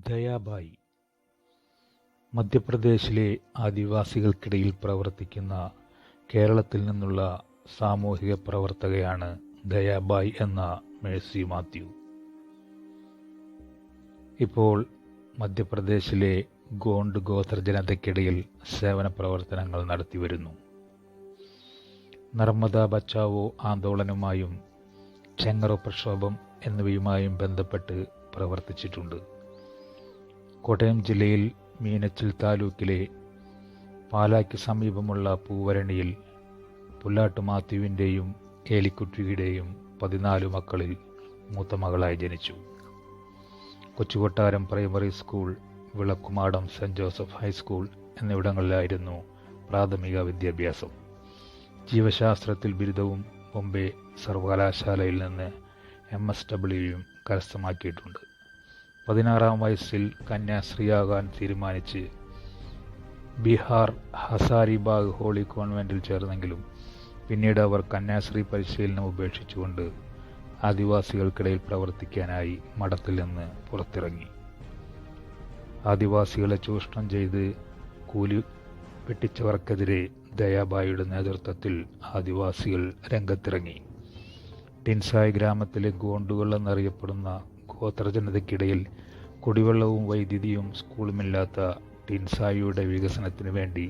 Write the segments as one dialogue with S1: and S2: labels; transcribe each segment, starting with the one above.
S1: ദയാബായി മധ്യപ്രദേശിലെ ആദിവാസികൾക്കിടയിൽ പ്രവർത്തിക്കുന്ന കേരളത്തിൽ നിന്നുള്ള സാമൂഹിക പ്രവർത്തകയാണ് ദയാബായി എന്ന മേഴ്സി മാത്യു. ഇപ്പോൾ മധ്യപ്രദേശിലെ ഗോണ്ട് ഗോത്രജനതയ്ക്കിടയിൽ സേവന പ്രവർത്തനങ്ങൾ നടത്തിവരുന്നു. നർമ്മദ ബച്ചാവോ ആന്തോളനുമായും ചെങ്ങറോ പ്രക്ഷോഭം എന്നിവയുമായും ബന്ധപ്പെട്ട് പ്രവർത്തിച്ചിട്ടുണ്ട്. കോട്ടയം ജില്ലയിൽ മീനച്ചിൽ താലൂക്കിലെ പാലായ്ക്ക് സമീപമുള്ള പൂവരണിയിൽ പുല്ലാട്ട് മാത്യുവിൻ്റെയും ഏലിക്കുട്ടിയുടെയും 14 മക്കളിൽ മൂത്ത മകളായി ജനിച്ചു. Kochukottaram primary school, Vilakkumadam saint Joseph high school എന്നിവിടങ്ങളിലായിരുന്നു പ്രാഥമിക വിദ്യാഭ്യാസം. ജീവശാസ്ത്രത്തിൽ ബിരുദവും ബോംബെ സർവകലാശാലയിൽ നിന്ന് MSWയും കരസ്ഥമാക്കിയിട്ടുണ്ട്. 16-ാം വയസ്സിൽ കന്യാസ്ത്രീയാകാൻ തീരുമാനിച്ച് ബീഹാർ ഹസാരിബാഗ് ഹോളി കോൺവെൻറ്റിൽ ചേർന്നെങ്കിലും പിന്നീട് അവർ കന്യാസ്ത്രീ പരിശീലനം ഉപേക്ഷിച്ചുകൊണ്ട് ആദിവാസികൾക്കിടയിൽ പ്രവർത്തിക്കാനായി മഠത്തിൽ നിന്ന് പുറത്തിറങ്ങി. ആദിവാസികളെ ചൂഷണം ചെയ്ത് കൂലി വെട്ടിച്ചവർക്കെതിരെ ദയാബായിയുടെ നേതൃത്വത്തിൽ ആദിവാസികൾ രംഗത്തിറങ്ങി. ടിൻസായ് ഗ്രാമത്തിലെ ഗോണ്ടുകൾ എന്നറിയപ്പെടുന്ന ഗോത്രജനതയ്ക്കിടയിൽ കുടിവെള്ളവും വൈദ്യുതിയും സ്കൂളുമില്ലാത്ത ടിൻസായിയുടെ വികസനത്തിനു വേണ്ടി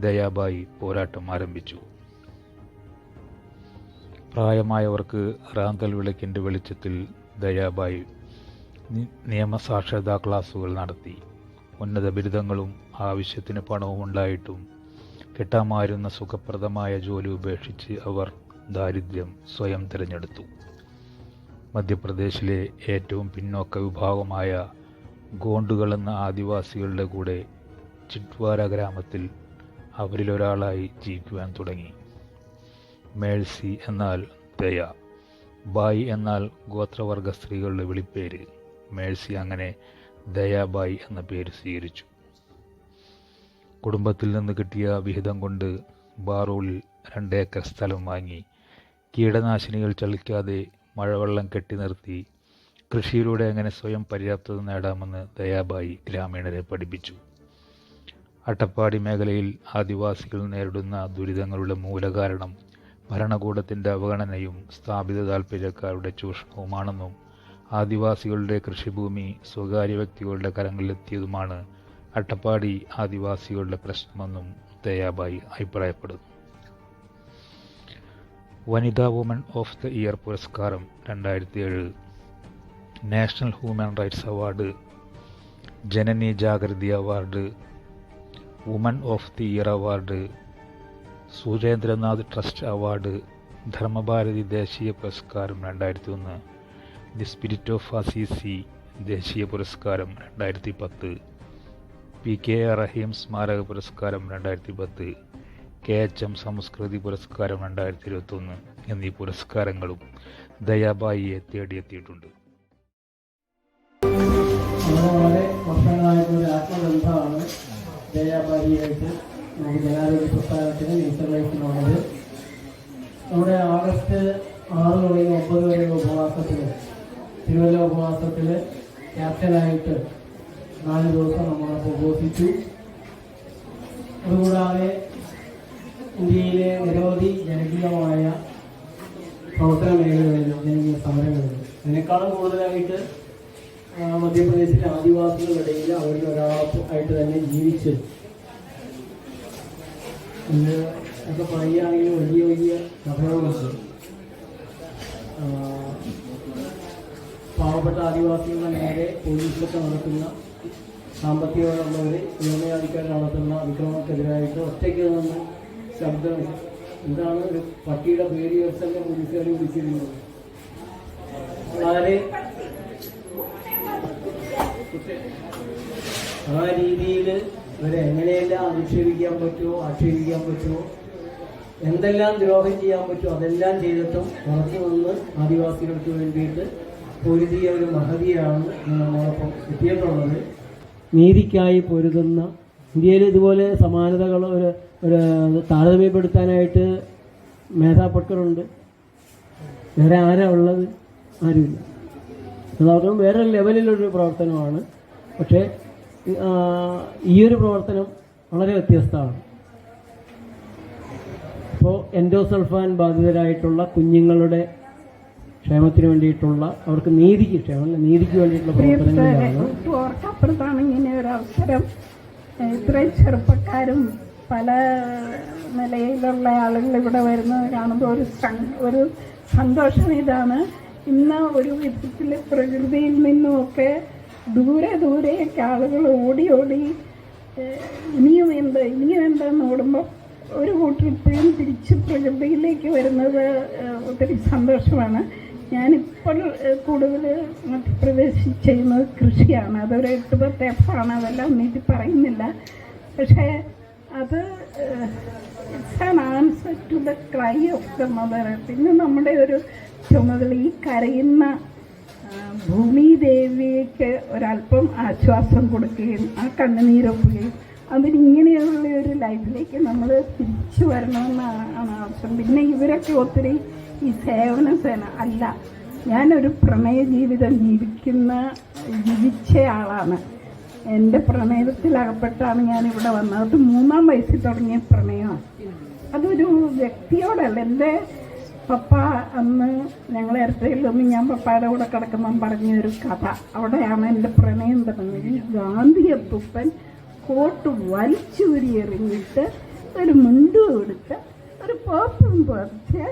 S1: ദയാബായി പോരാട്ടം ആരംഭിച്ചു. പ്രായമായവർക്ക് റാന്തൽ വിളക്കിൻ്റെ വെളിച്ചത്തിൽ ദയാബായി നിയമസാക്ഷരതാ ക്ലാസുകൾ നടത്തി. ഉന്നത ബിരുദങ്ങളും ആവശ്യത്തിന് പണവും ഉണ്ടായിട്ടും കിട്ടാമായിരുന്ന സുഖപ്രദമായ ജോലി ഉപേക്ഷിച്ച് അവർ ദാരിദ്ര്യം സ്വയം തിരഞ്ഞെടുത്തു. മധ്യപ്രദേശിലെ ഏറ്റവും പിന്നോക്ക വിഭാഗമായ ഗോണ്ടുകൾ എന്ന ആദിവാസികളുടെ കൂടെ ചിട്വാര ഗ്രാമത്തിൽ അവരിലൊരാളായി ജീവിക്കുവാൻ തുടങ്ങി. മേഴ്സി എന്നാൽ ദയ, ബായി എന്നാൽ ഗോത്രവർഗ സ്ത്രീകളുടെ വിളിപ്പേര്. മേഴ്സി അങ്ങനെ ദയാബായി എന്ന പേര് സ്വീകരിച്ചു. കുടുംബത്തിൽ നിന്ന് കിട്ടിയ വിഹിതം കൊണ്ട് ബാറൂളിൽ 2 ഏക്കർ സ്ഥലം വാങ്ങി കീടനാശിനികൾ ചളിക്കാതെ മഴവെള്ളം കെട്ടി നിർത്തി കൃഷിയിലൂടെ എങ്ങനെ സ്വയം പര്യാപ്തത നേടാമെന്ന് ദയാബായി ഗ്രാമീണരെ പഠിപ്പിച്ചു. അട്ടപ്പാടി മേഖലയിൽ ആദിവാസികൾ നേരിടുന്ന ദുരിതങ്ങളുടെ മൂലകാരണം ഭരണകൂടത്തിൻ്റെ അവഗണനയും സ്ഥാപിത താൽപ്പര്യക്കാരുടെ ചൂഷണവുമാണെന്നും ആദിവാസികളുടെ കൃഷിഭൂമി സ്വകാര്യ വ്യക്തികളുടെ കരങ്ങളിലെത്തിയതുമാണ് അട്ടപ്പാടി ആദിവാസികളുടെ പ്രശ്നമെന്നും ദയാബായി അഭിപ്രായപ്പെടുന്നു. വനിതാ വുമൺ ഓഫ് ദ ഇയർ പുരസ്കാരം 2007, national human rights award, Janani Jagriti award, woman of the year award, Surendranath trust award, Dharmabharati ദേശീയ പുരസ്കാരം 2001, ദി സ്പിരിറ്റ് ഓഫ് അസീസി ദേശീയ പുരസ്കാരം 2010, PK റഹീം സ്മാരക പുരസ്കാരം 2010, KHM സംസ്കൃതി പുരസ്കാരം 2021 എന്നീ പുരസ്കാരങ്ങളും ദയാബായിയെ തേടിയെത്തിയിട്ടുണ്ട്.
S2: വളരെ വർഷങ്ങളായിട്ടൊരു ആത്മബന്ധമാണ് ദയാബായിയായിട്ട് നമുക്ക് ജനാരോഗ്യ പ്രസ്ഥാനത്തിന് നീന്തലയക്കുന്നുള്ളത്. നമ്മുടെ ആഗസ്റ്റ് 6 തുടങ്ങി 9 വരെ ഉപവാസത്തിൽ, തിരുവല്ല ഉപവാസത്തിൽ ക്യാപ്റ്റനായിട്ട് 4 ദിവസം നമ്മളൊക്കെ ഉപവസിച്ചു. അതുകൂടാതെ ഇന്ത്യയിലെ നിരവധി ജനകീയമായ പ്രവർത്തന മേഖലകളിലും ജനകീയ സമരങ്ങളിലും അതിനേക്കാളും കൂടുതലായിട്ട് മധ്യപ്രദേശിലെ ആദിവാസികളുടെയിടയിൽ അവരിൽ ഒരാളായിട്ട് തന്നെ ജീവിച്ച് ഒക്കെ പറയുകയാണെങ്കിൽ വലിയ വലിയ കഥകളുണ്ട്. പാവപ്പെട്ട ആദിവാസികളുടെ നേരെ പോലീസൊക്കെ നടത്തുന്ന സാമ്പത്തികമുള്ളവർ വ്യോമയാദിക്കാർ നടത്തുന്ന അതിക്രമങ്ങൾക്കെതിരായിട്ട് ഒറ്റയ്ക്ക് നിന്ന് ശബ്ദം, എന്താണ് ഒരു പട്ടിയുടെ പേര് വെച്ചൊക്കെ പോലീസുകാർ വിളിച്ചിരുന്നത്. വളരെ ആ രീതിയിൽ ഇവരെ എങ്ങനെയെല്ലാം അധിക്ഷേപിക്കാൻ പറ്റുമോ, ആക്ഷേപിക്കാൻ പറ്റുമോ, എന്തെല്ലാം ദ്രോഹം ചെയ്യാൻ പറ്റുമോ അതെല്ലാം ചെയ്തിട്ടും ഉറച്ചു നിന്ന് ആദിവാസികൾക്ക് വേണ്ടിയിട്ട് പൊരുതിയ ഒരു മഹതിയാണ് നമ്മളോടൊപ്പം എത്തിയിട്ടുള്ളത്. നീതിക്കായി പൊരുതുന്ന ഇന്ത്യയിൽ ഇതുപോലെ സമാനതകൾ ഒരു താരതമ്യപ്പെടുത്താനായിട്ട് മേധാ പട്കറുണ്ട്. വേറെ ആരാ ഉള്ളത്? ആരുമില്ല. അതവരും വേറെ ലെവലിലൊരു പ്രവർത്തനമാണ്. പക്ഷേ ഈ ഒരു പ്രവർത്തനം വളരെ വ്യത്യസ്തമാണ്. ഇപ്പോൾ എൻഡോസൾഫാൻ ബാധിതരായിട്ടുള്ള കുഞ്ഞുങ്ങളുടെ ക്ഷേമത്തിന് വേണ്ടിയിട്ടുള്ള, അവർക്ക് നീതിക്ക് വേണ്ടിയിട്ടുള്ള പ്രവർത്തനങ്ങളിലാണ്.
S3: ഓർക്കപ്പുറത്താണ് ഇങ്ങനെ ഒരു അവസരം. ഇത്രയും ചെറുപ്പക്കാരും പല നിലയിലുള്ള ആളുകൾ ഇവിടെ വരുന്നത് കാണുമ്പോൾ ഒരു സന്തോഷം ഇതാണ്. ഇന്ന് ഒരു വിധത്തിൽ പ്രകൃതിയിൽ നിന്നുമൊക്കെ ദൂരെയൊക്കെ ആളുകൾ ഓടി ഇനിയും എന്തെന്ന് ഓടുമ്പോൾ ഒരു കൂട്ടർ ഇപ്പോഴും തിരിച്ച് പ്രകൃതിയിലേക്ക് വരുന്നത് ഒത്തിരി സന്തോഷമാണ്. ഞാനിപ്പോൾ കൂടുതൽ മധ്യപ്രദേശിൽ ചെയ്യുന്നത് കൃഷിയാണ്. അതൊരു 8-10 ഏക്കറാണ്. അതെല്ലാം നീട്ടി പറയുന്നില്ല. പക്ഷേ അത് it's an answer to the cry of the mother. പിന്നെ നമ്മുടെ ഒരു ചുമതല ഈ കരയുന്ന ഭൂമിദേവിക്ക് ഒരല്പം ആശ്വാസം കൊടുക്കുകയും ആ കണ്ണുനീരൊപ്പുകയും അതിനിങ്ങനെയുള്ള ഒരു ലൈഫിലേക്ക് നമ്മൾ തിരിച്ചു വരണമെന്നാണ് ആവശ്യം. പിന്നെ ഇവരൊക്കെ ഒത്തിരി ഈ സേവന അല്ല, ഞാനൊരു പ്രണയ ജീവിതം ജീവിച്ച ആളാണ്. എൻ്റെ പ്രണയത്തിലകപ്പെട്ടാണ് ഞാനിവിടെ വന്നത്. അത് 3-ാം വയസ്സിൽ തുടങ്ങിയ പ്രണയമാണ്. അതൊരു വ്യക്തിയോടല്ല. എൻ്റെ പപ്പ അന്ന് ഞങ്ങൾ ഇരട്ടയിലൊന്നും ഞാൻ പപ്പയുടെ കൂടെ കിടക്കുമ്പം പറഞ്ഞൊരു കഥ, അവിടെയാണ് എൻ്റെ പ്രണയം തുടങ്ങുന്നത്. ഈ ഗാന്ധിയപ്പൂപ്പൻ കോട്ട് വലിച്ചൂരി എറിഞ്ഞിട്ട് ഒരു മുണ്ടും എടുത്ത് ഒരു പോപ്പും പറിച്ച്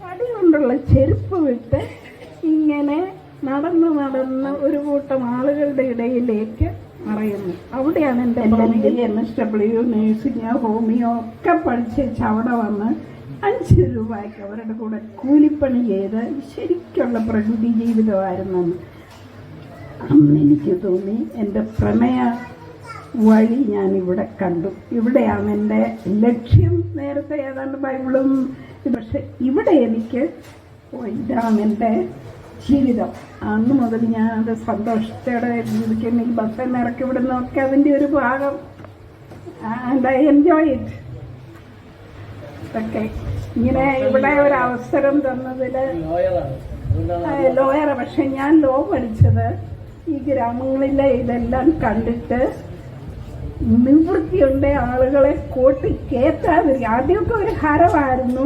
S3: അടി കൊണ്ടുള്ള ചെരുപ്പ് വിട്ട് ഇങ്ങനെ നടന്ന് ഒരു കൂട്ടം ആളുകളുടെ ഇടയിലേക്ക് മറയുന്നു. അവിടെയാണ് എൻ്റെ LLB, MSW, നേഴ്സിംഗ്, ഹോമിയോ ഒക്കെ പഠിച്ച് അവിടെ വന്ന് 5 രൂപയ്ക്ക് അവരുടെ കൂടെ കൂലിപ്പണി ചെയ്ത് ശരിക്കുള്ള പ്രകൃതി ജീവിതമായിരുന്നു. അന്ന് എനിക്ക് തോന്നി എൻ്റെ പ്രണയ വഴി ഞാനിവിടെ കണ്ടു. ഇവിടെയാണ് എൻ്റെ ലക്ഷ്യം. നേരത്തെ ഏതാണ്ട് ബൈബിളും, പക്ഷെ ഇവിടെ എനിക്ക് ഇതാണ് എൻ്റെ ജീവിതം. അന്ന് മുതൽ ഞാനത് സന്തോഷത്തോടെ ജീവിക്കുന്നു. ഈ ബസ്സിൽ ഇറക്കി വിടുന്നതൊക്കെ അതിൻ്റെ ഒരു ഭാഗം. And I enjoy it. ഒക്കെ ഇങ്ങനെ ഇവിടെ ഒരു അവസരം തന്നതിൽ ലോയർ. പക്ഷെ ഞാൻ ലോ പഠിച്ചത് ഈ ഗ്രാമങ്ങളിലെ ഇതെല്ലാം കണ്ടിട്ട് നിവൃത്തിയുണ്ട് ആളുകളെ കോട്ടി കയറ്റാതിരിക്കുക. ആദ്യമൊക്കെ ഒരു ഹരമായിരുന്നു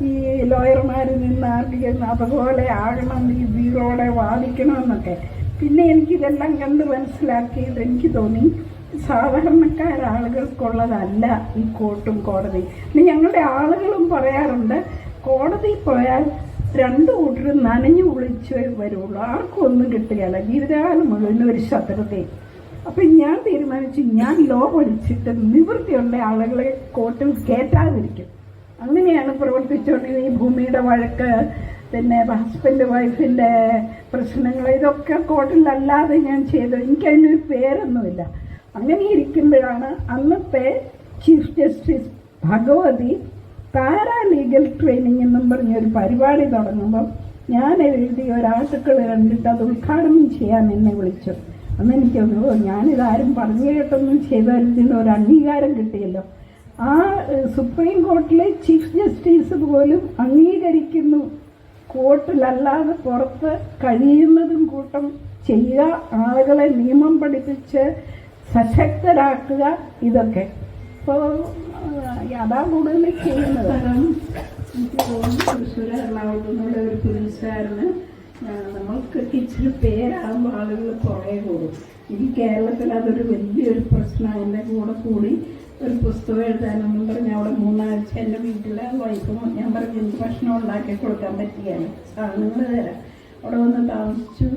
S3: ഈ ലോയർമാരിൽ നിന്ന് ആർട്ടിക്കുന്ന അതുപോലെ ആകണം, ഈ വീറോടെ വാദിക്കണമെന്നൊക്കെ. പിന്നെ എനിക്കിതെല്ലാം കണ്ട് മനസ്സിലാക്കിയത് എനിക്ക് തോന്നി സാധാരണക്കാരാളുകൾക്കുള്ളതല്ല ഈ കോർട്ടും കോടതി. പിന്നെ ഞങ്ങളുടെ ആളുകളും പറയാറുണ്ട്, കോടതി പോയാൽ 2 കൂട്ടരും നനഞ്ഞു കുളിച്ച് വരുള്ളൂ, ആർക്കും ഒന്നും കിട്ടുകയില്ല, ജീവിതകാലം മുഴുവൻ ഒരു ശത്രുതയും. അപ്പം ഞാൻ തീരുമാനിച്ചു, ഞാൻ ലോ പഠിച്ചിട്ട് നിവൃത്തിയുള്ള ആളുകളെ കോർട്ടിൽ കയറ്റാതിരിക്കും. അങ്ങനെയാണ് പ്രവർത്തിച്ചുകൊണ്ടിരുന്നത്. ഈ ഭൂമിയുടെ വഴക്ക്, പിന്നെ ഹസ്ബൻഡ് വൈഫിൻ്റെ പ്രശ്നങ്ങൾ, ഇതൊക്കെ കോർട്ടിലല്ലാതെ ഞാൻ ചെയ്തു. എനിക്കതിനൊരു പേരൊന്നുമില്ല. അങ്ങനെ ഇരിക്കുമ്പോഴാണ് അന്നത്തെ chief justice Bhagavathi paralegal training എന്നും പറഞ്ഞൊരു പരിപാടി തുടങ്ങുമ്പം ഞാൻ എഴുതിയ ഒരു ആർട്ടിക്കിൾ കണ്ടിട്ട് അത് ഉദ്ഘാടനം ചെയ്യാൻ എന്നെ വിളിച്ചു. അന്ന് എനിക്ക് തോന്നുന്നു, ഞാനിതാരും പറഞ്ഞു കേട്ടൊന്നും ചെയ്തതിന് ഒരു അംഗീകാരം കിട്ടിയല്ലോ. ആ സുപ്രീം കോർട്ടിലെ ചീഫ് ജസ്റ്റിസ് പോലും അംഗീകരിക്കുന്നു, കോർട്ടിലല്ലാതെ പുറത്ത് കഴിയുന്നതും കൂട്ടം ചെയ്യുക, ആളുകളെ നിയമം പഠിപ്പിച്ച് സശക്തരാക്കുക, ഇതൊക്കെ. അപ്പോൾ അതാ കൂടുതൽ ചെയ്യുന്നത്. എനിക്ക് തോന്നുന്നു തൃശ്ശൂർ എറണാകുളത്തുനിന്നുള്ള ഒരു പോലീസുകാരന് നമ്മൾക്കൊക്കെ ഇച്ചിരി പേരാകുമ്പോൾ ആളുകൾ കുറേ കൂടും. ഈ കേരളത്തിൽ അതൊരു വലിയൊരു പ്രശ്നമാണ്. എൻ്റെ കൂടി ഒരു പുസ്തകം എഴുതാനെന്നും പറഞ്ഞ് അവിടെ 3 ആഴ്ച എൻ്റെ വീട്ടിലെ വൈഫും ഞാൻ പറഞ്ഞ് എനിക്ക് ഭക്ഷണം ഉണ്ടാക്കി കൊടുക്കാൻ പറ്റുകയാണ്, സാധനങ്ങൾ തരാം. അവിടെ വന്ന് താമസിച്ചു.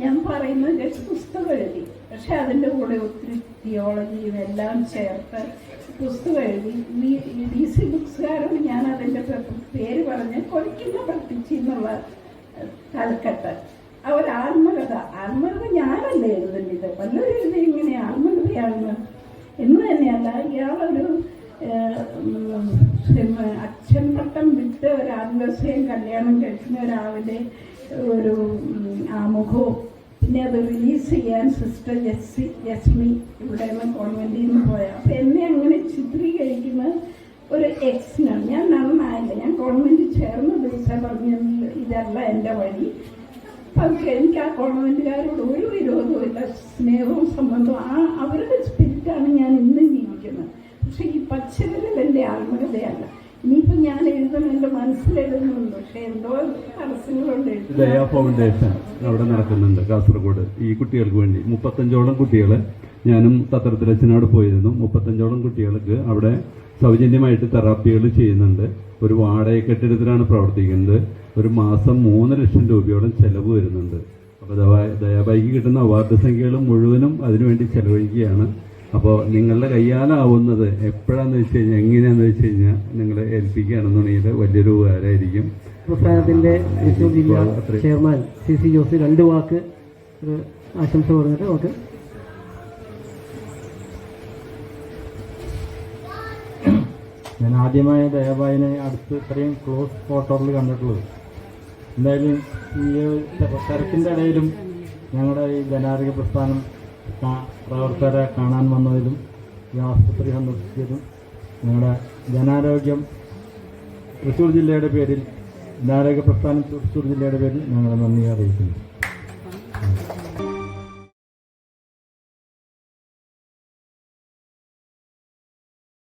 S3: ഞാൻ പറയുന്നത് ജസ്റ്റ് പുസ്തകം എഴുതി. പക്ഷെ അതിൻ്റെ കൂടെ ഒത്തിരി തിയോളജിയും എല്ലാം ചേർത്ത് പുസ്തകം എഴുതി. DC ബുക്സുകാരോട് ഞാൻ അതിൻ്റെ പേര് പറഞ്ഞ് കൊടിക്കുന്ന പ്രത്യേകിച്ച് എന്നുള്ള തലക്കെട്ട്. അവർ ആത്മകഥ ഞാനല്ല എഴുതേണ്ടത്, വല്ലവരും എഴുതി ഇങ്ങനെ ആത്മകഥയാണെന്ന് എന്ന് തന്നെയല്ല. ഇയാളൊരു അച്ഛൻ പട്ടം വിട്ട് ഒരു ആദിവാസിയും കല്യാണം കഴിക്കുന്ന ഒരാളുടെ ഒരു ആമുഖവും, പിന്നെ അത് റിലീസ് ചെയ്യാൻ സിസ്റ്റർ ജസ്മി ഇവിടെ നിന്ന് കോൺവെന്റിൽ നിന്ന് പോയാൽ. അപ്പം എന്നെ അങ്ങനെ ചിത്രീകരിക്കുന്ന ഒരു എക്സിനാണ്. ഞാൻ നന്നായില്ല. ഞാൻ കോൺവെന്റിൽ ചേർന്ന ദിവസം പറഞ്ഞു ഇതല്ല എൻ്റെ വഴി, പതുക്കെ എനിക്ക് ആ കോൺവെന്റുകാരോട് ഒരു വിരോധവും ഇല്ല, സ്നേഹവും സംബന്ധവും. അവരുടെ സ്പിരിറ്റാണ് ഞാൻ ഇന്നും ജീവിക്കുന്നത്. പക്ഷെ ഈ പച്ചവിരൽ എൻ്റെ ആത്മകഥയല്ല. ഇനിയിപ്പോൾ ഞാൻ എഴുതണം, എൻ്റെ മനസ്സിലെഴുതുന്നുണ്ട്, പക്ഷെ എന്തോ തടസ്സങ്ങളുണ്ട്.
S4: ദയാ ഫൗണ്ടേഷൻ അവിടെ നടക്കുന്നുണ്ട് കാസർഗോഡ്. ഈ കുട്ടികൾക്ക് വേണ്ടി 35ഓളം കുട്ടികൾ, ഞാനും തത്രത്തിലച്ഛനോട് പോയിരുന്നു. 35ഓളം കുട്ടികൾക്ക് അവിടെ സൗജന്യമായിട്ട് തെറാപ്പികൾ ചെയ്യുന്നുണ്ട്. ഒരു വാടക കെട്ടിടത്തിലാണ് പ്രവർത്തിക്കുന്നത്. ഒരു മാസം 3 ലക്ഷം രൂപയോളം ചെലവ് വരുന്നുണ്ട്. അപ്പോൾ ദയാബായിക്ക് കിട്ടുന്ന അവാർഡ് സംഖ്യകൾ മുഴുവനും അതിനുവേണ്ടി ചെലവഴിക്കുകയാണ്. അപ്പോൾ നിങ്ങളുടെ കയ്യാലാവുന്നത് എപ്പോഴാന്ന് വെച്ച് കഴിഞ്ഞാൽ, എങ്ങനെയാണെന്ന് വെച്ച് കഴിഞ്ഞാൽ നിങ്ങളെ ഏൽപ്പിക്കുകയാണെന്നുണ്ടെങ്കിൽ വലിയൊരു ഉപകാരമായിരിക്കും.
S2: പ്രസ്ഥാനത്തിന്റെ തൃശ്ശൂർ ജില്ലാ ചെയർമാൻ CC ജോസ് 2 വാക്ക് ആശംസ പറഞ്ഞിട്ട് നമുക്ക്
S5: ഞാൻ ആദ്യമായി ദയാബായിനെ അടുത്ത് ഇത്രയും ക്ലോസ് ഫോട്ടോയിൽ കണ്ടിട്ടുള്ളത്. എന്തായാലും ഈ തിരക്കിൻ്റെ ഇടയിലും ഞങ്ങളുടെ ഈ ജനാരോഗ്യ പ്രസ്ഥാനം പ്രവർത്തകരെ കാണാൻ വന്നതിലും ഈ ആശുപത്രി സന്ദർശിച്ചതും ഞങ്ങളുടെ ജനാരോഗ്യം തൃശ്ശൂർ ജില്ലയുടെ പേരിൽ, ജനാരോഗ്യ പ്രസ്ഥാനം തൃശ്ശൂർ ജില്ലയുടെ പേരിൽ ഞങ്ങൾ നന്ദി അറിയിക്കുന്നു.